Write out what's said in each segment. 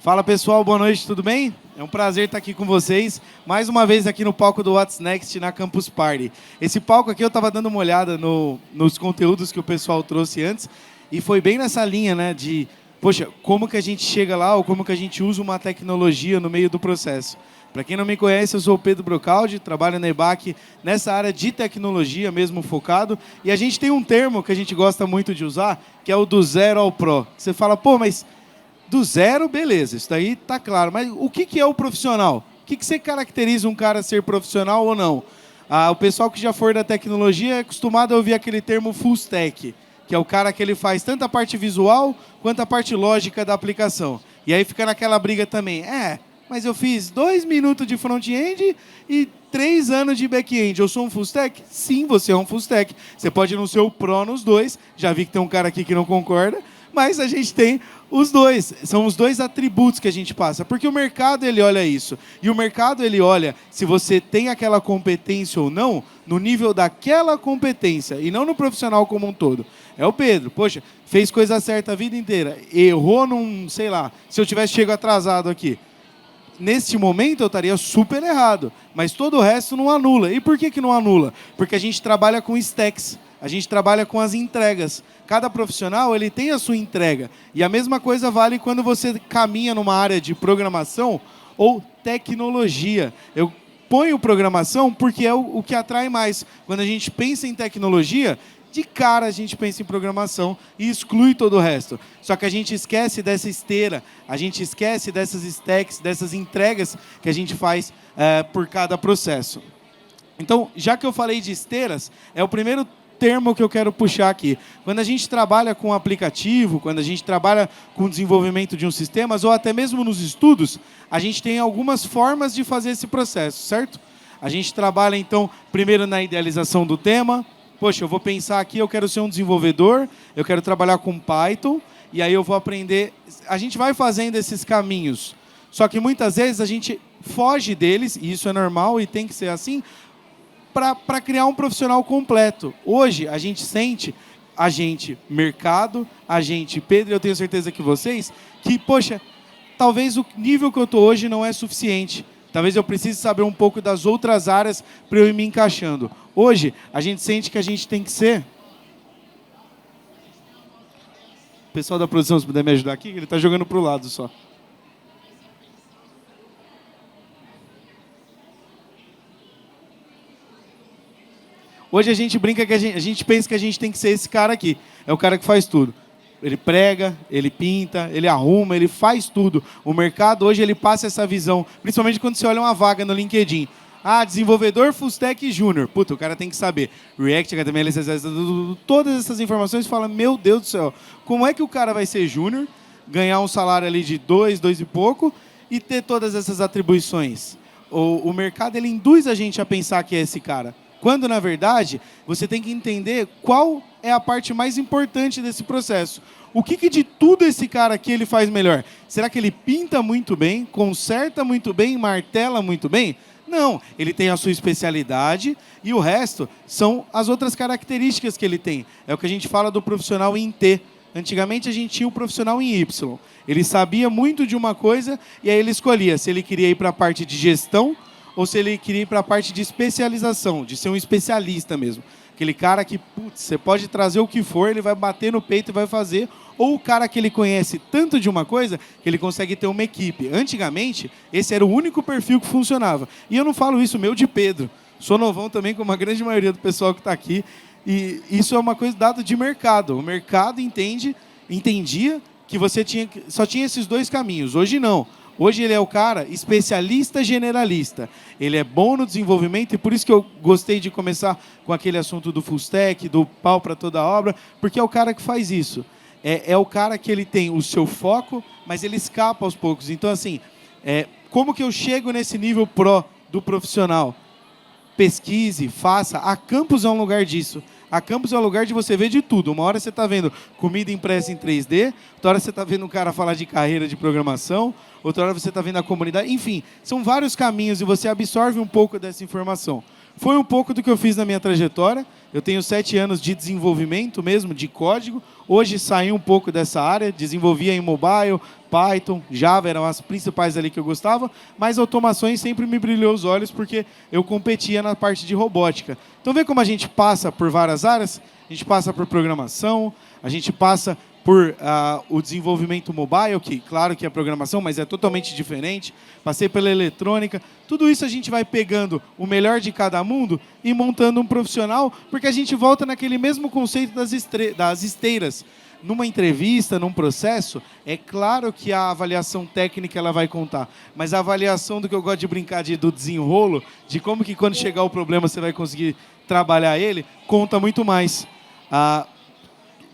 Fala pessoal, boa noite, tudo bem? É um prazer estar aqui com vocês, mais uma vez aqui no palco do What's Next na Campus Party. Esse palco aqui eu estava dando uma olhada nos conteúdos que o pessoal trouxe antes e foi bem nessa linha, né, de, poxa, como que a gente chega lá ou como que a gente usa uma tecnologia no meio do processo. Para quem não me conhece, eu sou o Pedro Brocaldi, trabalho na EBAC nessa área de tecnologia mesmo focado, e a gente tem um termo que a gente gosta muito de usar, que é o do zero ao pro. Você fala, pô, mas do zero, beleza, isso daí tá claro. Mas o que é o profissional? O que você caracteriza um cara ser profissional ou não? O pessoal que já for da tecnologia é acostumado a ouvir aquele termo full stack, que é o cara que ele faz tanto a parte visual quanto a parte lógica da aplicação. E aí fica naquela briga também. Mas eu fiz 2 minutos de front-end e 3 anos de back-end. Eu sou um full stack? Sim, você é um full stack. Você pode não ser o pro nos dois. Já vi que tem um cara aqui que não concorda. Mas a gente tem os dois. São os dois atributos que a gente passa. Porque o mercado, ele olha isso. E o mercado, ele olha se você tem aquela competência ou não no nível daquela competência. E não no profissional como um todo. É o Pedro. Poxa, fez coisa certa a vida inteira. Errou num, sei lá, se eu tivesse chego atrasado aqui. Neste momento eu estaria super errado. Mas todo o resto não anula. E por que não anula? Porque a gente trabalha com stacks. A gente trabalha com as entregas. Cada profissional ele tem a sua entrega. E a mesma coisa vale quando você caminha numa área de programação ou tecnologia. Eu ponho programação porque é o que atrai mais. Quando a gente pensa em tecnologia, de cara a gente pensa em programação e exclui todo o resto. Só que a gente esquece dessa esteira, a gente esquece dessas stacks, dessas entregas que a gente faz por cada processo. Então, já que eu falei de esteiras, é o primeiro termo que eu quero puxar aqui. Quando a gente trabalha com aplicativo, quando a gente trabalha com o desenvolvimento de um sistema, ou até mesmo nos estudos, a gente tem algumas formas de fazer esse processo, certo? A gente trabalha, então, primeiro na idealização do tema. Poxa, eu vou pensar aqui, eu quero ser um desenvolvedor, eu quero trabalhar com Python, e aí eu vou aprender. A gente vai fazendo esses caminhos. Só que muitas vezes a gente foge deles, e isso é normal e tem que ser assim, para criar um profissional completo. Hoje, a gente sente, a gente mercado, a gente Pedro, eu tenho certeza que vocês, que, poxa, talvez o nível que eu estou hoje não é suficiente. Talvez eu precise saber um pouco das outras áreas para eu ir me encaixando. Hoje, a gente sente que a gente tem que ser... O pessoal da produção, se puder me ajudar aqui, ele está jogando para o lado só. Hoje a gente brinca que a gente pensa que a gente tem que ser esse cara aqui. É o cara que faz tudo. Ele prega, ele pinta, ele arruma, ele faz tudo. O mercado hoje ele passa essa visão, principalmente quando você olha uma vaga no LinkedIn. Desenvolvedor full stack júnior. Puta, o cara tem que saber. React, HTML, CSS, todas essas informações, fala, meu Deus do céu, como é que o cara vai ser júnior, ganhar um salário ali de 2 e pouco e ter todas essas atribuições? O mercado ele induz a gente a pensar que é esse cara. Quando, na verdade, você tem que entender qual é a parte mais importante desse processo. O que de tudo esse cara aqui ele faz melhor? Será que ele pinta muito bem, conserta muito bem, martela muito bem? Não, ele tem a sua especialidade e o resto são as outras características que ele tem. É o que a gente fala do profissional em T. Antigamente a gente tinha o profissional em Y. Ele sabia muito de uma coisa e aí ele escolhia se ele queria ir para a parte de gestão ou se ele queria ir para a parte de especialização, de ser um especialista mesmo. Aquele cara que, putz, você pode trazer o que for, ele vai bater no peito e vai fazer. Ou o cara que ele conhece tanto de uma coisa que ele consegue ter uma equipe. Antigamente, esse era o único perfil que funcionava. E eu não falo isso meu de Pedro. Sou novão também, como a grande maioria do pessoal que está aqui. E isso é uma coisa dada de mercado. O mercado entendia que você só tinha esses 2 caminhos. Hoje não. Hoje ele é o cara especialista generalista. Ele é bom no desenvolvimento e por isso que eu gostei de começar com aquele assunto do full stack, do pau para toda a obra, porque é o cara que faz isso. É o cara que ele tem o seu foco, mas ele escapa aos poucos. Então, assim, como que eu chego nesse nível pro do profissional? Pesquise, faça. A Campus é um lugar disso. A Campus é um lugar de você ver de tudo. Uma hora você está vendo comida impressa em 3D, outra hora você está vendo um cara falar de carreira de programação, outra hora você está vendo a comunidade. Enfim, são vários caminhos e você absorve um pouco dessa informação. Foi um pouco do que eu fiz na minha trajetória. Eu tenho 7 anos de desenvolvimento mesmo, de código. Hoje saí um pouco dessa área, desenvolvia em mobile, Python, Java, eram as principais ali que eu gostava, mas automações sempre me brilhou os olhos porque eu competia na parte de robótica. Então vê como a gente passa por várias áreas, a gente passa por programação, a gente passa por o desenvolvimento mobile, que claro que é programação, mas é totalmente diferente. Passei pela eletrônica. Tudo isso a gente vai pegando o melhor de cada mundo e montando um profissional, porque a gente volta naquele mesmo conceito das esteiras. Numa entrevista, num processo, é claro que a avaliação técnica ela vai contar, mas a avaliação do que eu gosto de brincar do desenrolo, de como que quando chegar o problema você vai conseguir trabalhar ele, conta muito mais.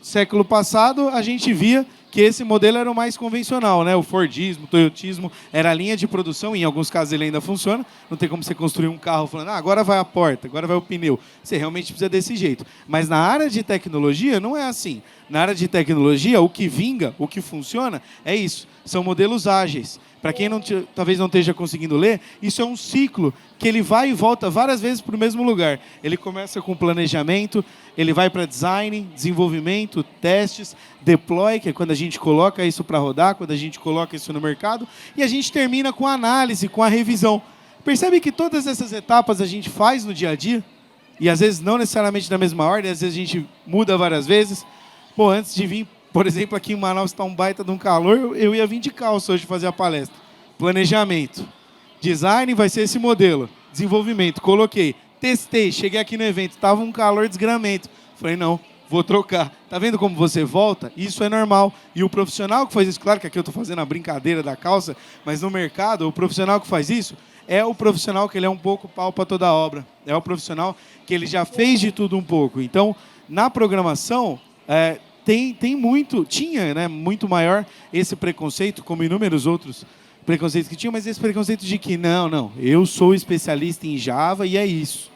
Século passado, a gente via que esse modelo era o mais convencional, né? O Fordismo, o Toyotismo, era a linha de produção, e em alguns casos ele ainda funciona. Não tem como você construir um carro falando, agora vai a porta, agora vai o pneu. Você realmente precisa desse jeito. Mas na área de tecnologia, não é assim. Na área de tecnologia, o que vinga, o que funciona, é isso. São modelos ágeis. Para quem talvez não esteja conseguindo ler, isso é um ciclo que ele vai e volta várias vezes para o mesmo lugar. Ele começa com planejamento, ele vai para design, desenvolvimento, testes, deploy, que é quando a gente coloca isso para rodar, quando a gente coloca isso no mercado, e a gente termina com a análise, com a revisão. Percebe que todas essas etapas a gente faz no dia a dia, e às vezes não necessariamente na mesma ordem, às vezes a gente muda várias vezes. Pô, antes de vir, por exemplo, aqui em Manaus está um baita de um calor, eu ia vir de calça hoje fazer a palestra. Planejamento. Design vai ser esse modelo. Desenvolvimento, coloquei. Testei, cheguei aqui no evento, estava um calor desgramento. Falei, não, vou trocar. Tá vendo como você volta? Isso é normal. E o profissional que faz isso, claro que aqui eu estou fazendo a brincadeira da calça, mas no mercado, o profissional que faz isso é o profissional que ele é um pouco pau para toda a obra. É o profissional que ele já fez de tudo um pouco. Então, na programação, tinha, né, muito maior esse preconceito, como inúmeros outros preconceitos que tinham, mas esse preconceito de que, não, eu sou especialista em Java e é isso.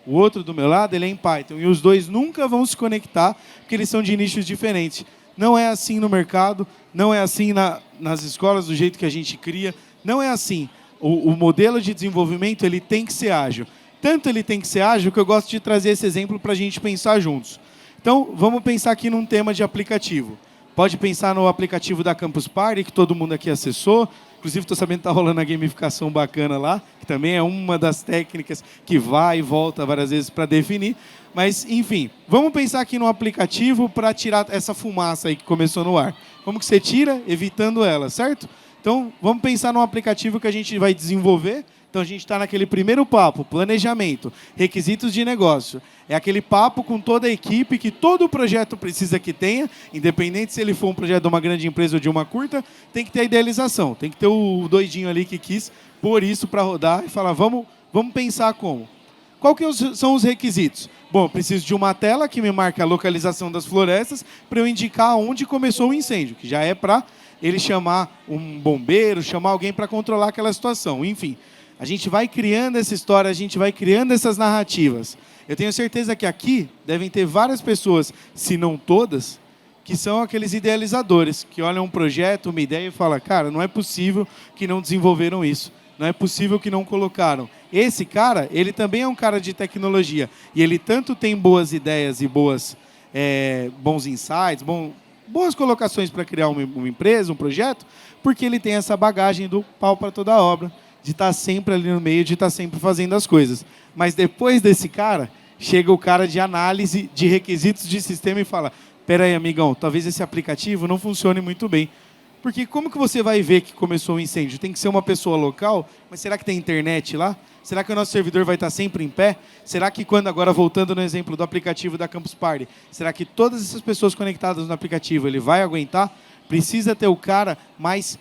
O outro do meu lado, ele é em Python. E os dois nunca vão se conectar, porque eles são de nichos diferentes. Não é assim no mercado, não é assim nas escolas, do jeito que a gente cria. Não é assim. O modelo de desenvolvimento ele tem que ser ágil. Tanto ele tem que ser ágil que eu gosto de trazer esse exemplo para a gente pensar juntos. Então, vamos pensar aqui num tema de aplicativo. Pode pensar no aplicativo da Campus Party, que todo mundo aqui acessou. Inclusive, estou sabendo que está rolando a gamificação bacana lá, que também é uma das técnicas que vai e volta várias vezes para definir. Mas, enfim, vamos pensar aqui no aplicativo para tirar essa fumaça aí que começou no ar. Como que você tira? Evitando ela, certo? Então, vamos pensar num aplicativo que a gente vai desenvolver. Então, a gente está naquele primeiro papo, planejamento, requisitos de negócio. É aquele papo com toda a equipe que todo projeto precisa que tenha, independente se ele for um projeto de uma grande empresa ou de uma curta, tem que ter a idealização, tem que ter o doidinho ali que quis pôr isso para rodar e falar, vamos pensar como. Qual que são os requisitos? Bom, eu preciso de uma tela que me marque a localização das florestas para eu indicar onde começou o incêndio, que já é para ele chamar um bombeiro, chamar alguém para controlar aquela situação, enfim. A gente vai criando essa história, a gente vai criando essas narrativas. Eu tenho certeza que aqui devem ter várias pessoas, se não todas, que são aqueles idealizadores, que olham um projeto, uma ideia e falam, cara, não é possível que não desenvolveram isso. Não é possível que não colocaram. Esse cara, ele também é um cara de tecnologia. E ele tanto tem boas ideias e bons insights, boas colocações para criar uma empresa, um projeto, porque ele tem essa bagagem do pau para toda a obra, de estar sempre ali no meio, de estar sempre fazendo as coisas. Mas depois desse cara, chega o cara de análise de requisitos de sistema e fala, espera aí, amigão, talvez esse aplicativo não funcione muito bem. Porque como que você vai ver que começou um incêndio? Tem que ser uma pessoa local, mas será que tem internet lá? Será que o nosso servidor vai estar sempre em pé? Será que agora voltando no exemplo do aplicativo da Campus Party, será que todas essas pessoas conectadas no aplicativo, ele vai aguentar? Precisa ter o cara mais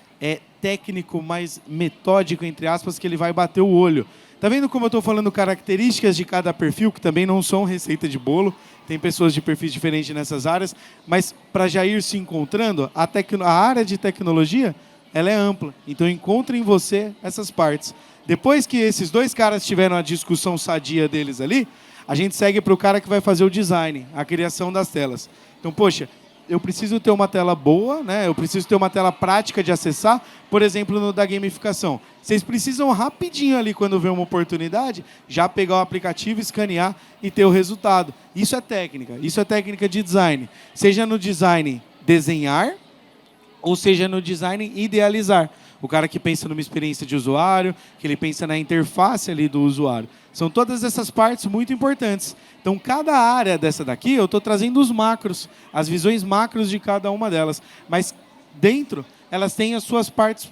técnico, mais metódico, entre aspas, que ele vai bater o olho. Tá vendo como eu estou falando características de cada perfil, que também não são receita de bolo, tem pessoas de perfis diferentes nessas áreas, mas para já ir se encontrando, a área de tecnologia, ela é ampla. Então, encontre em você essas partes. Depois que esses dois caras tiveram a discussão sadia deles ali, a gente segue para o cara que vai fazer o design, a criação das telas. Então, poxa, eu preciso ter uma tela boa, né? Eu preciso ter uma tela prática de acessar, por exemplo, no da gamificação. Vocês precisam rapidinho ali, quando vê uma oportunidade, já pegar o aplicativo, escanear e ter o resultado. Isso é técnica de design. Seja no design desenhar, ou seja no design idealizar. O cara que pensa numa experiência de usuário, que ele pensa na interface ali do usuário. São todas essas partes muito importantes. Então, cada área dessa daqui, eu estou trazendo os macros, as visões macros de cada uma delas. Mas dentro, elas têm as suas partes...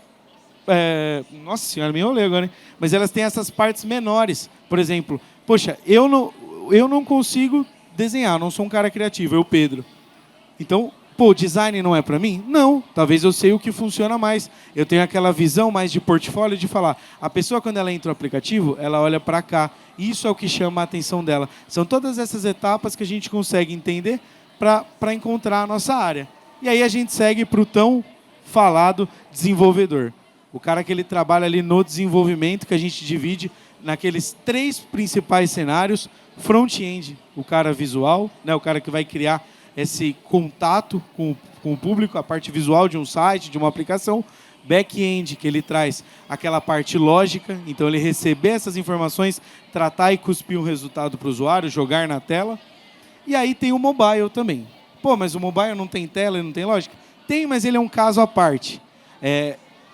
Nossa senhora, me enrolei agora, hein? Mas elas têm essas partes menores. Por exemplo, poxa, eu não consigo desenhar, eu não sou um cara criativo, eu, Pedro. Então, pô, design não é para mim? Não, talvez eu sei o que funciona mais. Eu tenho aquela visão mais de portfólio de falar, a pessoa quando ela entra no aplicativo, ela olha para cá. Isso é o que chama a atenção dela. São todas essas etapas que a gente consegue entender para encontrar a nossa área. E aí a gente segue para o tão falado desenvolvedor. O cara que ele trabalha ali no desenvolvimento, que a gente divide naqueles 3 principais cenários. Front-end, o cara visual, né, o cara que vai criar esse contato com o público, a parte visual de um site, de uma aplicação. Back-end, que ele traz aquela parte lógica, então ele receber essas informações, tratar e cuspir um resultado para o usuário, jogar na tela. E aí tem o mobile também. Pô, mas o mobile não tem tela e não tem lógica? Tem, mas ele é um caso à parte.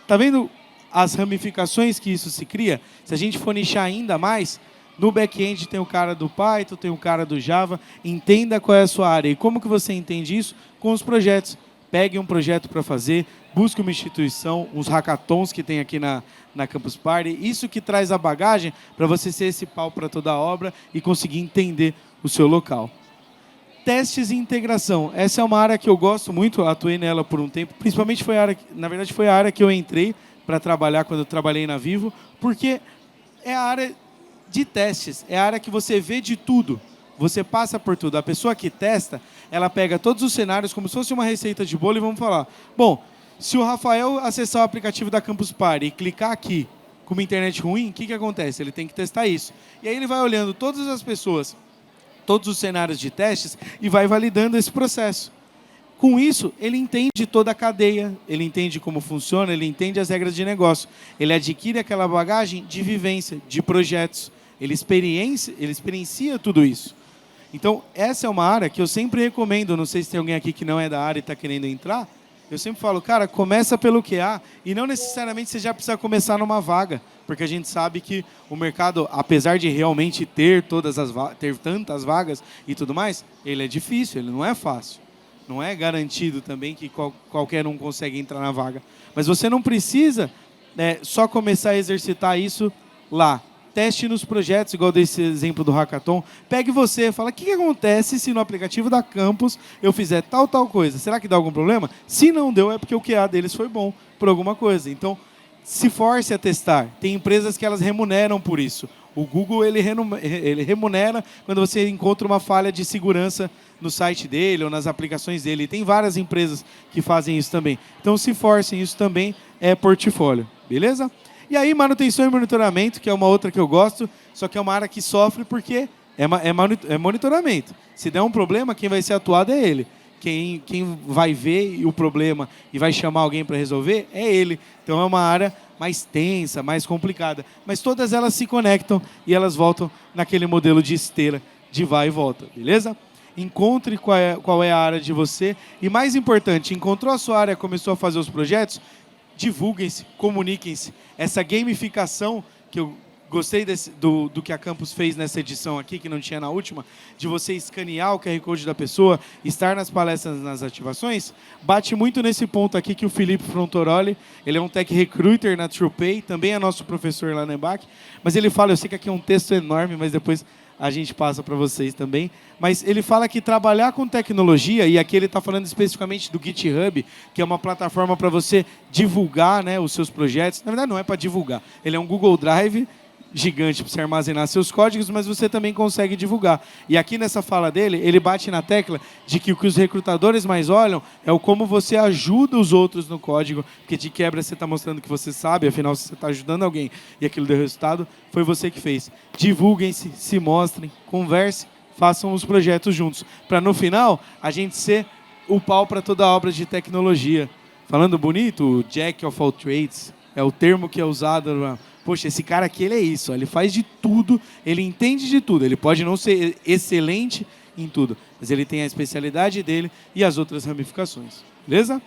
Tá vendo as ramificações que isso se cria? Se a gente for nichar ainda mais, no back-end tem o cara do Python, tem o cara do Java. Entenda qual é a sua área. E como que você entende isso? Com os projetos. Pegue um projeto para fazer, busque uma instituição, uns hackathons que tem aqui na Campus Party. Isso que traz a bagagem para você ser esse pau para toda a obra e conseguir entender o seu local. Testes e integração. Essa é uma área que eu gosto muito, atuei nela por um tempo. Principalmente foi a área que eu entrei para trabalhar quando eu trabalhei na Vivo, porque é a área de testes, é a área que você vê de tudo. Você passa por tudo. A pessoa que testa, ela pega todos os cenários como se fosse uma receita de bolo e vamos falar, bom, se o Rafael acessar o aplicativo da Campus Party e clicar aqui com uma internet ruim, o que acontece? Ele tem que testar isso. E aí ele vai olhando todas as pessoas, todos os cenários de testes e vai validando esse processo. Com isso, ele entende toda a cadeia, ele entende como funciona, ele entende as regras de negócio. Ele adquire aquela bagagem de vivência, de projetos. Ele experiencia tudo isso. Então, essa é uma área que eu sempre recomendo, não sei se tem alguém aqui que não é da área e está querendo entrar, eu sempre falo, cara, começa pelo QA e não necessariamente você já precisa começar numa vaga, porque a gente sabe que o mercado, apesar de realmente ter ter tantas vagas e tudo mais, ele é difícil, ele não é fácil. Não é garantido também que qualquer um consegue entrar na vaga. Mas você não precisa só começar a exercitar isso lá. Teste nos projetos, igual desse exemplo do Hackathon. Pegue você e fala, o que acontece se no aplicativo da Campus eu fizer tal coisa? Será que dá algum problema? Se não deu, é porque o QA deles foi bom por alguma coisa. Então, se force a testar. Tem empresas que elas remuneram por isso. O Google ele remunera quando você encontra uma falha de segurança no site dele ou nas aplicações dele. E tem várias empresas que fazem isso também. Então, se forcem, isso também é portfólio. Beleza? E aí, manutenção e monitoramento, que é uma outra que eu gosto, só que é uma área que sofre porque é monitoramento. Se der um problema, quem vai ser atuado é ele. Quem vai ver o problema e vai chamar alguém para resolver é ele. Então, é uma área mais tensa, mais complicada. Mas todas elas se conectam e elas voltam naquele modelo de esteira, de vai e volta. Beleza? Encontre qual é a área de você. E mais importante, encontrou a sua área, começou a fazer os projetos, divulguem-se, comuniquem-se. Essa gamificação que eu gostei do que a Campus fez nessa edição aqui, que não tinha na última, de você escanear o QR Code da pessoa, estar nas palestras, nas ativações, bate muito nesse ponto aqui que o Felipe Frontoroli, ele é um tech recruiter na TruePay, também é nosso professor lá na EBAC, mas ele fala, eu sei que aqui é um texto enorme, mas depois a gente passa para vocês também, mas ele fala que trabalhar com tecnologia, e aqui ele está falando especificamente do GitHub, que é uma plataforma para você divulgar, né, os seus projetos. Na verdade, não é para divulgar, ele é um Google Drive gigante para você armazenar seus códigos, mas você também consegue divulgar. E aqui nessa fala dele, ele bate na tecla de que o que os recrutadores mais olham é o como você ajuda os outros no código, porque de quebra você está mostrando que você sabe, afinal, se você está ajudando alguém e aquilo deu resultado, foi você que fez. Divulguem-se, se mostrem, conversem, façam os projetos juntos, para no final a gente ser o pau para toda obra de tecnologia. Falando bonito, Jack of all trades é o termo que é usado. Poxa, esse cara aqui, ele é isso. Ele faz de tudo, ele entende de tudo. Ele pode não ser excelente em tudo, mas ele tem a especialidade dele e as outras ramificações. Beleza?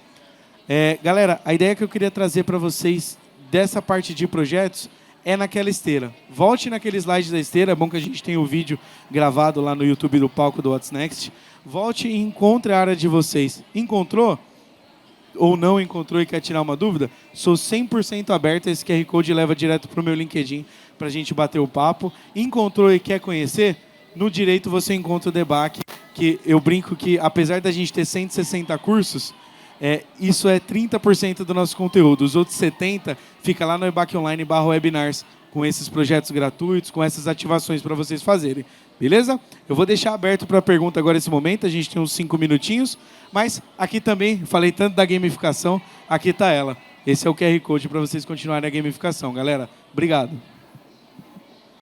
Galera, a ideia que eu queria trazer para vocês dessa parte de projetos é naquela esteira. Volte naquele slide da esteira. É bom que a gente tenha o vídeo gravado lá no YouTube do palco do What's Next. Volte e encontre a área de vocês. Encontrou? Ou não encontrou e quer tirar uma dúvida? Sou 100% aberto. Esse QR Code leva direto para o meu LinkedIn para a gente bater o papo. Encontrou e quer conhecer? No direito você encontra o Debac, que eu brinco que, apesar da gente ter 160 cursos, isso é 30% do nosso conteúdo. Os outros 70% fica lá no EBAC Online/webinars, com esses projetos gratuitos, com essas ativações para vocês fazerem. Beleza? Eu vou deixar aberto para pergunta agora nesse momento, a gente tem uns 5 minutinhos, mas aqui também, falei tanto da gamificação, aqui está ela. Esse é o QR Code para vocês continuarem a gamificação, galera. Obrigado.